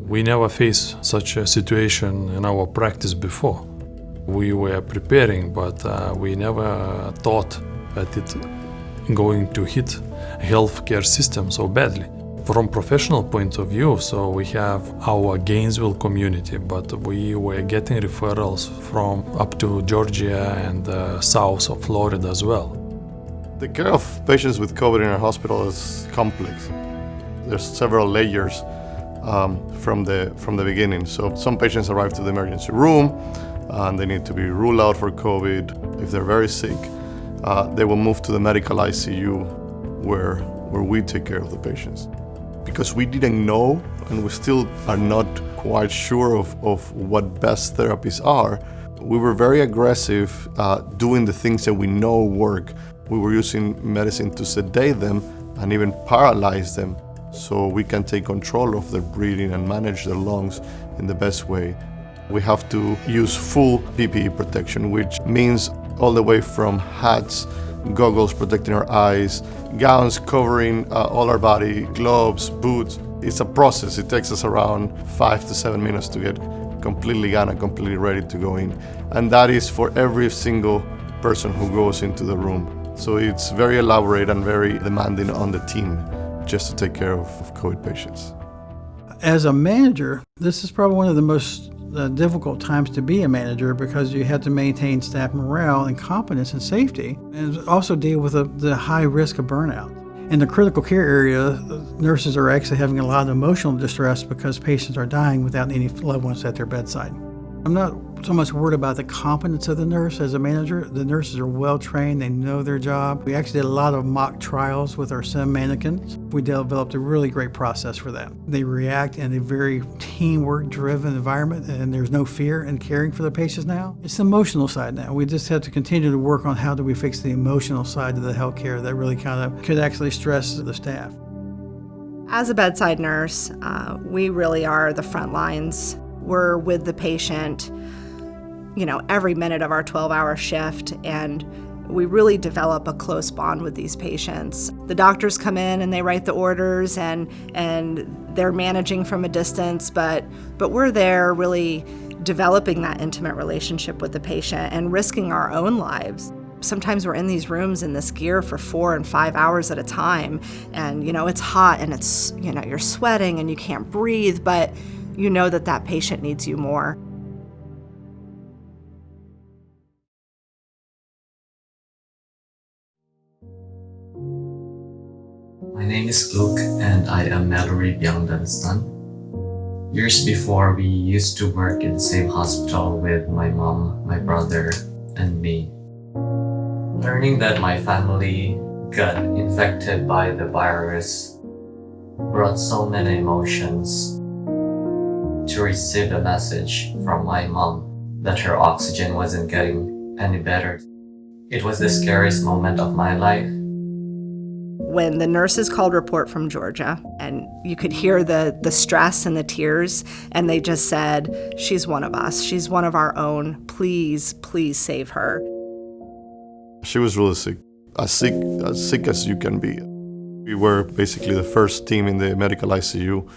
We never faced such a situation in our practice before. We were preparing, but we never thought that it going to hit healthcare system so badly. From professional point of view, so we have our Gainesville community, but we were getting referrals from up to Georgia and south of Florida as well. The care of patients with COVID in our hospital is complex. There's several layers from the beginning. So some patients arrive to the emergency room and they need to be ruled out for COVID. If they're very sick, they will move to the medical ICU where we take care of the patients. Because we didn't know, and we still are not quite sure of what best therapies are, we were very aggressive doing the things that we know work. We were using medicine to sedate them and even paralyze them so we can take control of their breathing and manage their lungs in the best way. We have to use full PPE protection, which means all the way from hats, goggles protecting our eyes, gowns covering all our body, gloves, boots. It's a process. It takes us around 5 to 7 minutes to get completely gone and completely ready to go in. And that is for every single person who goes into the room. So it's very elaborate and very demanding on the team just to take care of COVID patients. As a manager, this is probably one of the most difficult times to be a manager because you have to maintain staff morale and competence and safety, and also deal with the high risk of burnout. In the critical care area, nurses are actually having a lot of emotional distress because patients are dying without any loved ones at their bedside. I'm not so much worried about the competence of the nurse as a manager. The nurses are well trained, they know their job. We actually did a lot of mock trials with our sim mannequins. We developed a really great process for them. They react in a very teamwork driven environment, and there's no fear in caring for the patients now. It's the emotional side now. We just have to continue to work on how do we fix the emotional side of the healthcare that really kind of could actually stress the staff. As a bedside nurse, we really are the front lines. We're with the patient, every minute of our 12-hour shift, and we really develop a close bond with these patients. The doctors come in and they write the orders and they're managing from a distance, but we're there really developing that intimate relationship with the patient and risking our own lives. Sometimes we're in these rooms in this gear for 4 and 5 hours at a time, and it's hot and it's, you're sweating and you can't breathe, but you know that patient needs you more. My name is Luke and I am Mallory Byangdan's son. Years before, we used to work in the same hospital with my mom, my brother, and me. Learning that my family got infected by the virus brought so many emotions. To receive a message from my mom that her oxygen wasn't getting any better. It was the scariest moment of my life. When the nurses called report from Georgia, and you could hear the stress and the tears, and they just said, "She's one of us. She's one of our own. Please, please save her." She was really sick, as sick as you can be. We were basically the first team in the medical ICU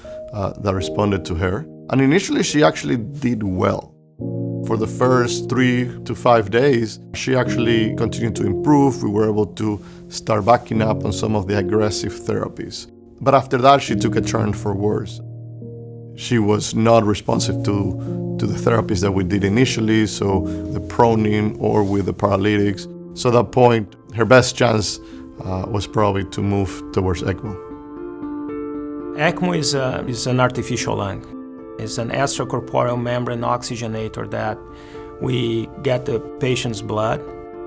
that responded to her. And initially, she actually did well. For the first 3 to 5 days, she actually continued to improve. We were able to start backing up on some of the aggressive therapies. But after that, she took a turn for worse. She was not responsive to the therapies that we did initially, so the proning or with the paralytics. So at that point, her best chance was probably to move towards ECMO. ECMO is an artificial lung. It's an extracorporeal membrane oxygenator that we get the patient's blood.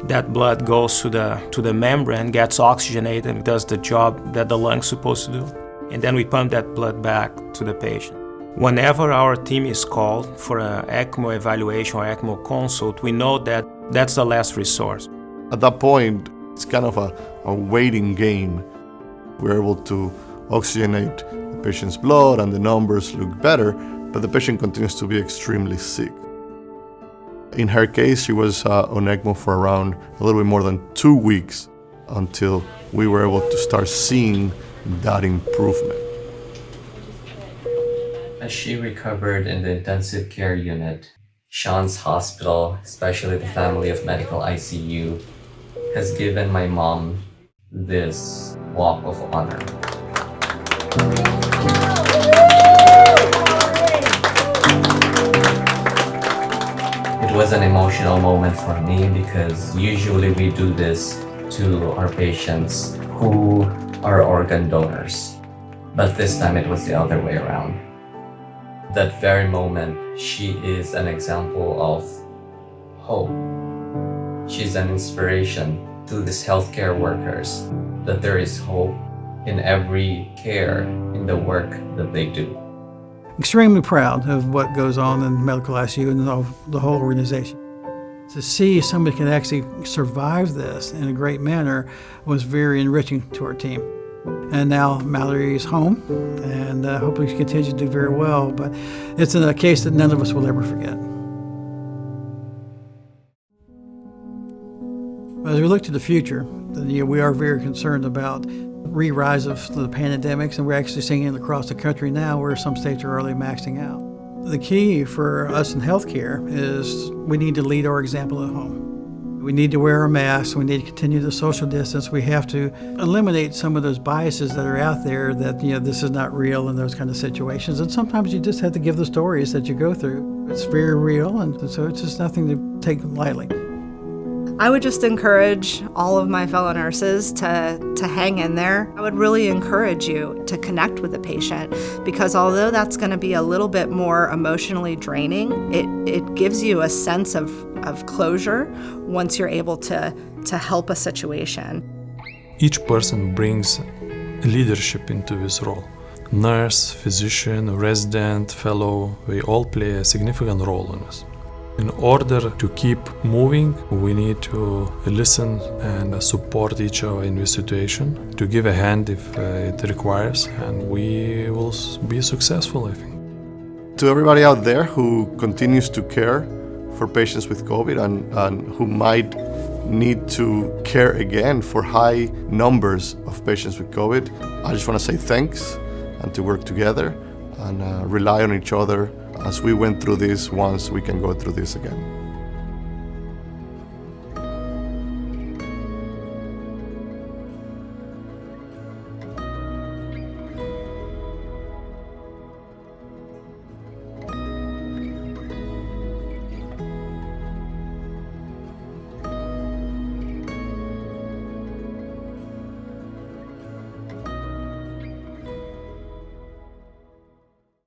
That blood goes to the membrane, gets oxygenated, and does the job that the lung's supposed to do. And then we pump that blood back to the patient. Whenever our team is called for an ECMO evaluation or ECMO consult, we know that that's the last resource. At that point, it's kind of a waiting game. We're able to oxygenate the patient's blood and the numbers look better, but the patient continues to be extremely sick. In her case, she was on ECMO for around a little bit more than 2 weeks until we were able to start seeing that improvement. As she recovered in the intensive care unit, Sean's hospital, especially the family of medical ICU, has given my mom this walk of honor. It was an emotional moment for me because usually we do this to our patients who are organ donors, but this time it was the other way around. That very moment, she is an example of hope. She's an inspiration to these healthcare workers that there is hope in every care in the work that they do. Extremely proud of what goes on in medical ICU and the whole organization. To see somebody can actually survive this in a great manner was very enriching to our team. And now Mallory is home, and hopefully she continues to do very well, but it's a case that none of us will ever forget. As we look to the future, we are very concerned about re-rise of the pandemics, and we're actually seeing it across the country now where some states are already maxing out. The key for us in healthcare is we need to lead our example at home. We need to wear our masks. We need to continue the social distance. We have to eliminate some of those biases that are out there that, this is not real in those kind of situations. And sometimes you just have to give the stories that you go through. It's very real, and so it's just nothing to take lightly. I would just encourage all of my fellow nurses to hang in there. I would really encourage you to connect with the patient, because although that's going to be a little bit more emotionally draining, it gives you a sense of closure once you're able to help a situation. Each person brings leadership into this role. Nurse, physician, resident, fellow, they all play a significant role in this. In order to keep moving, we need to listen and support each other in this situation, to give a hand if it requires, and we will be successful, I think. To everybody out there who continues to care for patients with COVID and who might need to care again for high numbers of patients with COVID, I just want to say thanks and to work together and rely on each other. As we went through this once, we can go through this again.